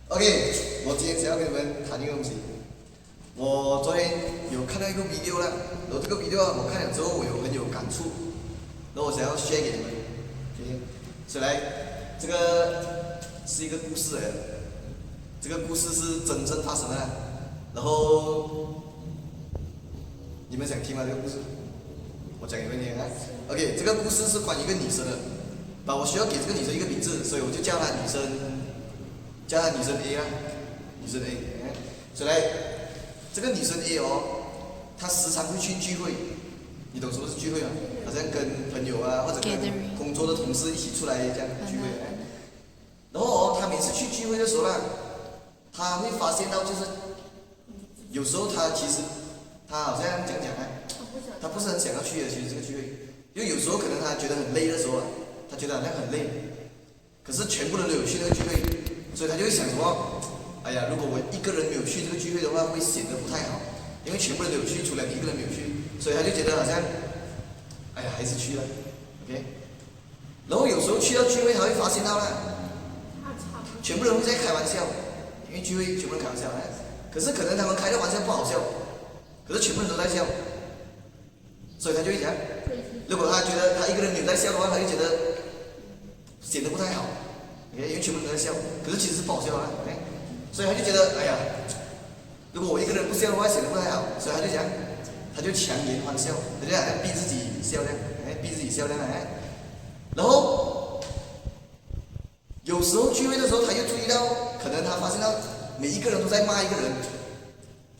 OK，我今天想要跟你们谈一个东西。我昨天有看到一个 video 啦，然后这个 video 我看了之后我很有感触，然后我想要 share 给你们。OK，所以来，这个是一个故事来的，这个故事是真正发生的啦。然后你们想听吗？这个故事？我讲给你们听啊。OK， 这个故事是关于一个女生的，我需要给这个女生一个名字，所以我就叫她女生 A 啦，女生 A。所以来，这个女生 A 哦，她时常会去聚会，你懂什么是聚会吗？好像跟朋友啊，或者跟工作的同事一起出来这样聚会。然后哦，她每次去聚会的时候呢，她会发现到就是，有时候她其实她好像讲啊，她不是很想要去的，其实这个聚会，因为有时候可能她觉得很累的时候啊，她觉得好像很累，可是全部人都有去那个聚会。所以他就会想什么？哎呀，如果我一个人没有去这个聚会的话，会显得不太好，因为全部人都有去，除了你一个人没有去，所以他就觉得好像，哎呀，还是去了 ，OK。然后有时候去到聚会，他会发现到了，全部人会在开玩笑，因为聚会全部人开玩笑，可是可能他们开的玩笑不好笑，可是全部人都在笑，所以他就会讲，如果他觉得他一个人没有在笑的话，他就觉得显得不太好。因为全部人都在笑，可是其实是不好笑啊，所以他就觉得，哎呀，如果我一个人不笑的话，显得不太好，所以他就讲，他就强颜欢笑，他就好像逼自己笑这样，逼自己笑这样，然后有时候聚会的时候，他又注意到，可能他发现到每一个人都在骂一个人，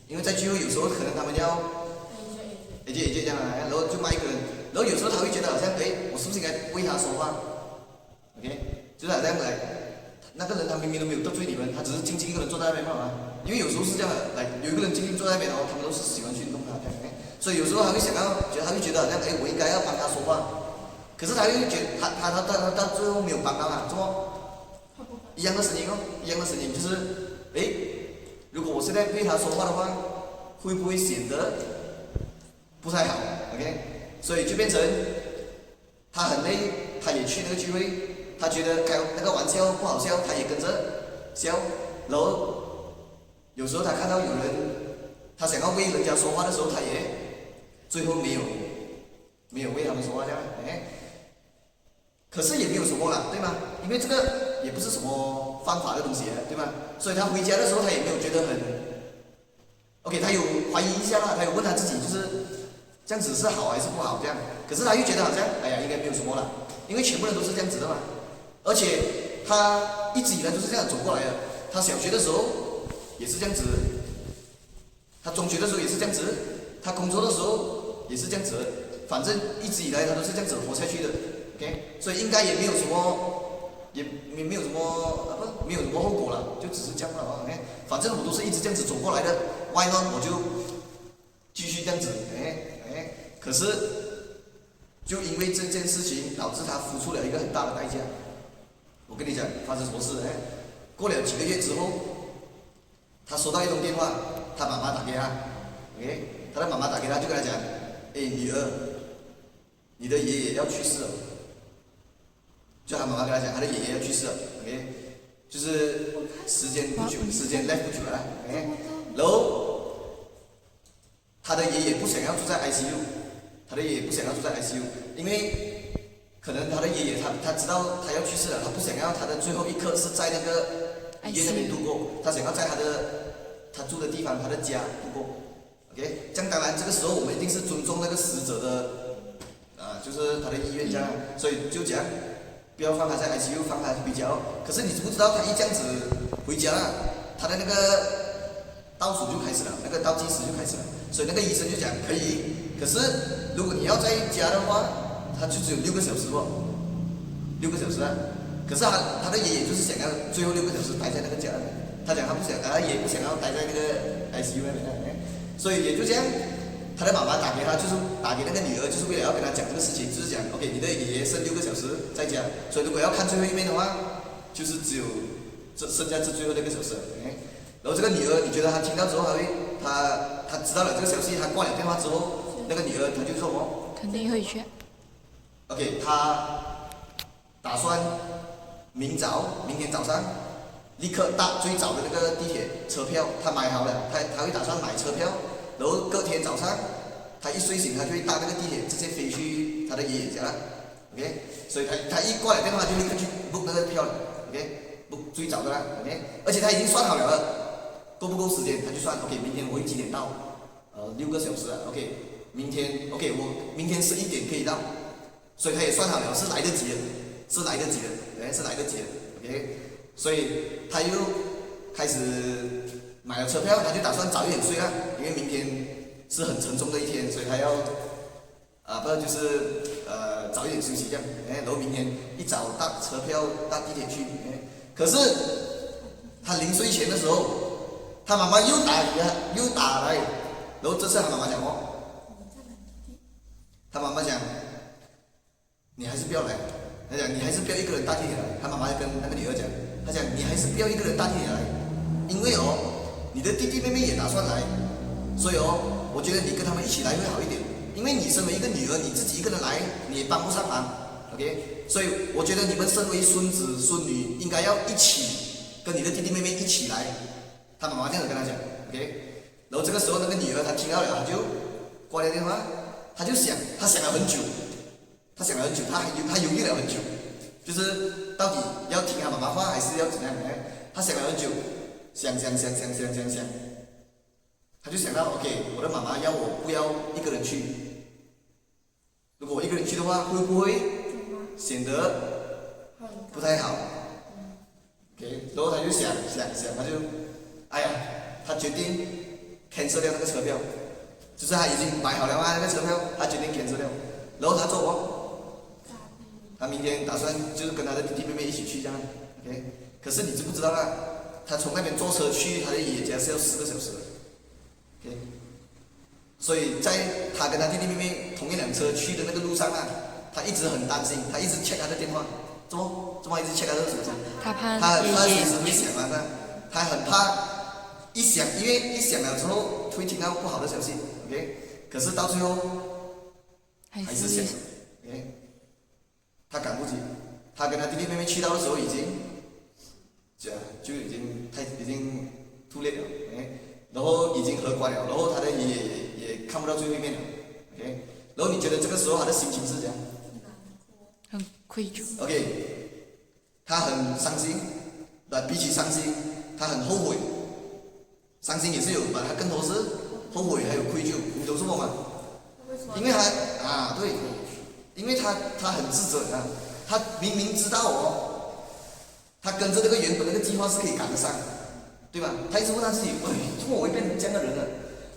因为在聚会有时候可能他们要这样然后就骂一个人，然后有时候他会觉得好像，我是不是应该为他说话 ？OK。就是好像来，那个人他明明都没有得罪你们，他只是静静一个人坐在那边嘛。因为有时候是这样的，来有一个人静静坐在那边哦，他们都是喜欢去弄他这样，所以有时候他会想要，他会觉得好像，我应该要帮他说话，可是他又觉得他到最后没有帮到他，怎么？一样的声音哦，一样的声音就是，如果我现在对他说话的话，会不会显得不太好 ？OK， 所以就变成他很累，他也去那个聚会。他觉得开那个玩笑不好笑，他也跟着笑。然后有时候他看到有人，他想要为人家说话的时候，他也最后没有为他们说话这样，可是也没有什么啦，对吗？因为这个也不是什么犯法的东西，对吗？所以他回家的时候，他也没有觉得很 OK， 他有怀疑一下啦，他有问他自己，就是这样子是好还是不好这样。可是他又觉得好像，哎呀，应该没有什么啦，因为全部人都是这样子的嘛。而且他一直以来都是这样走过来的。他小学的时候也是这样子，他中学的时候也是这样子，他工作的时候也是这样子。反正一直以来他都是这样子活下去的 ，OK， 所以应该也没有什么，也没有什么没有什么后果了，就只是这样了 ，OK。反正我都是一直这样子走过来的 ，Why not？ 我就继续这样子，可是就因为这件事情，导致他付出了一个很大的代价。我跟你讲，发生什么事？过了几个月之后，他收到一通电话，他妈妈打给他，OK， 他的妈妈打给他，就跟他讲，女儿，你的爷爷要去世了。就他妈妈跟他讲，他的爷爷要去世了 ，OK， 就是时间不久，时间 left 不久了然后他的爷爷不想要住在 ICU， 他的爷爷不想要住在 ICU， 因为可能他的爷爷他知道他要去世了，他不想要他的最后一刻是在那个医院那边度过，他想要在他住的地方，他的家度过。OK， 这样当然这个时候我们一定是尊重那个死者的就是他的意愿这样，所以就讲不要放他在 ICU， 放他回家。可是你知不知道他一这样子回家了，他的那个倒数就开始了，那个倒计时就开始了，所以那个医生就讲可以，可是如果你要在家的话。他就只有6个小时，6个小时啊！可是他的爷爷就是想要最后6个小时待在那个家里，他讲他不想，爷爷不想要待在那个 ICU 那边，所以也就这样，他的妈妈打给他，就是打给那个女儿，就是为了要跟他讲这个事情，就是讲 OK， 你的爷爷剩6个小时在家，所以如果要看最后一面的话，就是只有剩下这最后6个小时，然后这个女儿，你觉得她听到之后，她知道了这个消息，她挂了电话之后，那个女儿她就说什么？肯定会去。OK， 他打算明天早上立刻搭最早的那个地铁车票，他买好了，他会打算买车票，然后隔天早上他一睡醒，他就会搭那个地铁直接飞去他的爷爷家了 ，OK， 所以他一挂了电话就立刻去 book 那个票了 ，OK，book 最早的啦 ，OK， 而且他已经算好了，够不够时间他就算 ，OK， 明天我会几点到，6个小时啊 ，OK， 明天 OK 我明天11点可以到，所以他也算好了是来得及的，是来得及的，是来得及的 ，OK， 所以他又开始买了车票，他就打算早一点睡啊，因为明天是很沉重的一天，所以他要不就是早一点休息这样，然后明天一早搭车票搭地铁去，可是他临睡前的时候，他妈妈又打来，然后这次他妈妈讲哦，他妈妈讲你还是不要来，他讲你还是不要一个人搭地铁来，他妈妈跟那个女儿讲，他讲你还是不要一个人搭地铁来，因为你的弟弟妹妹也打算来，所以我觉得你跟他们一起来会好一点，因为你身为一个女儿，你自己一个人来你也帮不上忙 ，OK， 所以我觉得你们身为孙子孙女应该要一起跟你的弟弟妹妹一起来，他妈妈这样子跟他讲 ，OK， 然后这个时候那个女儿她听到了，她就挂了电话，她就想，她想了很久，她犹豫了很久，就是到底要听她妈妈话还是要怎样？她想了很久，想，她就想到 ，OK， 我的妈妈要我不要一个人去，如果我一个人去的话，会不会显得不太好 ？OK， 然后她就想，她就，哎呀，她决定 cancel 掉那个车票，就是她已经买好了嘛那个车票，她决定 cancel 掉，然后她做哦。他明天打算就是跟他的弟弟妹妹一起去这样 ，OK。可是你知不知道啊？他从那边坐车去他的爷爷家是要4个小时的 ，OK。所以在他跟他弟弟妹妹同一辆车去的那个路上啊，他一直很担心，他一直 check 他的电话，怎么一直 check 他的手机？他随时会想啊，他很怕因为一想了之后会听到不好的消息 ，OK。可是到最后还是想 ，OK。他赶不及，他跟他弟弟妹妹去到的时候已经已经吐裂了，然后已经喝关了，然后他的爷爷也看不到最后一面了，OK， 然后你觉得这个时候他的心情是怎样？很愧疚。OK， 他很伤心，比起伤心，他很后悔，伤心也是有，他更多是后悔还有愧疚，你懂什么吗？因为他对。因为他很自责啊，他明明知道他跟着那个原本那个计划是可以赶得上，对吧？他一直问他自己，怎么我会变成这样的人呢？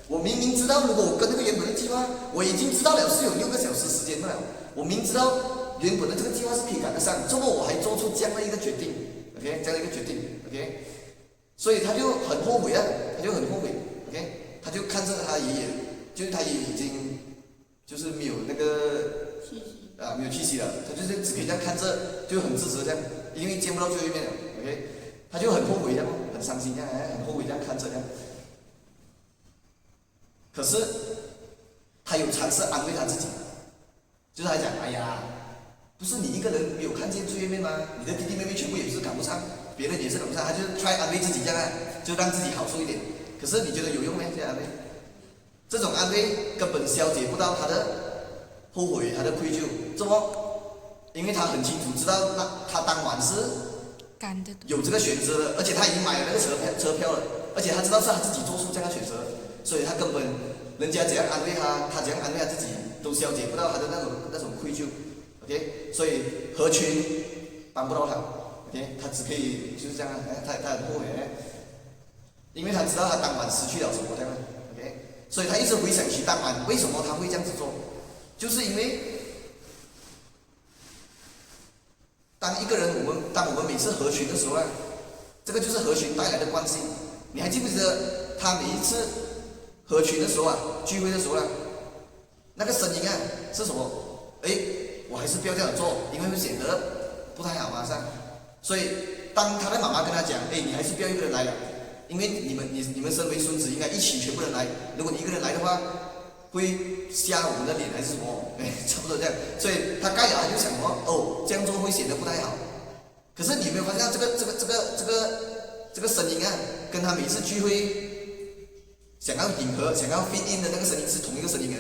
我明明知道，如果我跟那个原本的计划，我已经知道了是有6个小时时间的了，我明知道原本的这个计划是可以赶得上，怎么我还做出这样的一个决定 ？OK， 这样的一个决定 ，OK， 所以他就很后悔啊，他就很后悔 ，OK， 他就看着他爷爷，就是他爷爷已经就是没有那个。没有气息了，他就是只可以这样看着，就很自责这样，因为见不到最后一面了 ，OK， 他就很后悔这样，很伤心这样，很后悔这样看着这样。可是他有尝试安慰他自己，就是他讲，哎呀，不是你一个人没有看见最后一面吗？你的弟弟妹妹全部也是赶不上，别人也是赶不上，他就 try 安慰自己这样，就让自己好受一点。可是你觉得有用吗？这样安慰？这种安慰根本消解不到他的后悔，他的愧疚，怎么？因为他很清楚知道，他当晚是有这个选择的，而且他已经买了那个车票了，而且他知道是他自己做出这样的选择，所以他根本人家怎样安慰他，他怎样安慰他自己，都消解不到他的那种愧疚 ，OK， 所以合群帮不到他 ，OK， 他只可以就是这样，他很后悔，因为他知道他当晚失去了什么这样 ，OK， 所以他一直回想起当晚为什么他会这样子做。就是因为，当一个人当我们每次合群的时候啊，这个就是合群带来的关系。你还记不记得他每一次合群的时候啊，聚会的时候啊，那个声音啊是什么？我还是不要这样做，因为会显得不太好马上。所以当他的妈妈跟他讲，你还是不要一个人来了，因为你们身为孙子应该一起全部人来，如果你一个人来的话。会瞎我们的脸还是什么？差不多这样，所以他盖了他就想这样做会显得不太好。可是你有没有发现这个这个声音啊，跟他每次聚会想要迎合、想要 fit in 的那个声音是同一个声音啊，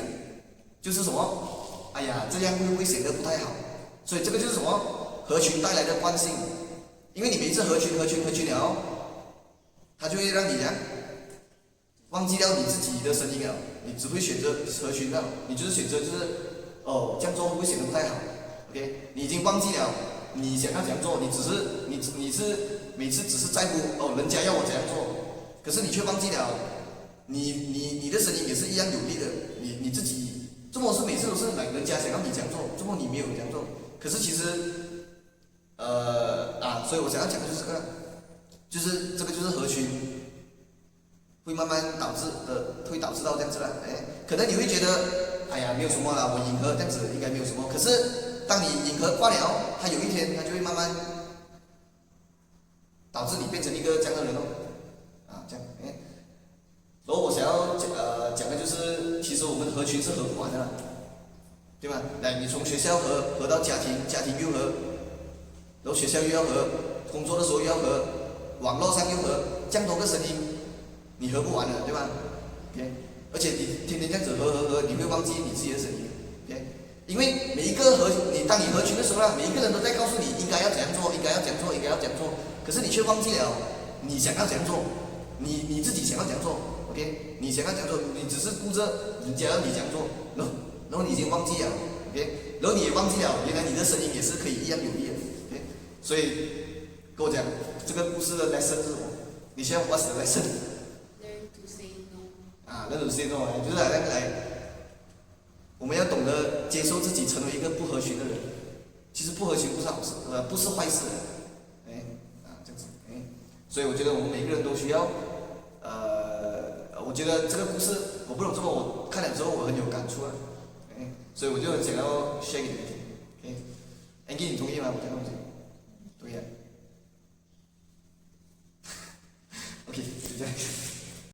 就是什么？哎呀，这样会不会显得不太好？所以这个就是什么？合群带来的惯性，因为你每次合群了，它就会让你忘记掉你自己的声音了，你只会选择合群了，你就是选择哦这样做会不会显得不太好 ？OK， 你已经忘记了你想要怎样做，你是每次只是在乎哦人家要我怎样做，可是你却忘记了你的声音也是一样有力的，你自己这么是每次都是人家想要你这样做，这么你没有这样做，可是其实所以我想要讲的就是这个，就是这个就是合群。会慢慢会导致到这样子了，可能你会觉得，哎呀，没有什么啦，我迎合这样子应该没有什么。可是当你迎合惯了，它有一天它就会慢慢导致你变成一个这样的人哦，这样，然后我想要讲的就是，其实我们合群是合不完的啦，对吧？来，你从学校合到家庭，家庭又合，然后学校又要合，工作的时候又要合，网络上又合，这样多个声音。你合不完的，对吧 ？OK， 而且你天天这样子合，你会忘记你自己的声音 ，OK？ 因为每一个当你合群的时候啊，每一个人都在告诉你应该要怎样做，应该要怎样做，应该要怎样做，可是你却忘记了你想要怎样做，你自己想要怎样做 ，OK？ 你想要怎样做，你只是顾着人家要你怎样做，然后你已经忘记了 ，OK？ 然后你也忘记了原来你的声音也是可以一样有力的 ，OK？ 所以跟我讲这个故事的 lesson 是什么？你需要 what's the lesson？那种 say no 就是我们要懂得接受自己成为一个不合群的人。其实不合群不是好事，不是坏事这样子，所以我觉得我们每个人都需要，我觉得这个故事我不懂，这么我看了之后我很有感触所以我就想要 share 给你们听，Angie 你同意吗？我讲的东西，同意OK，就这样。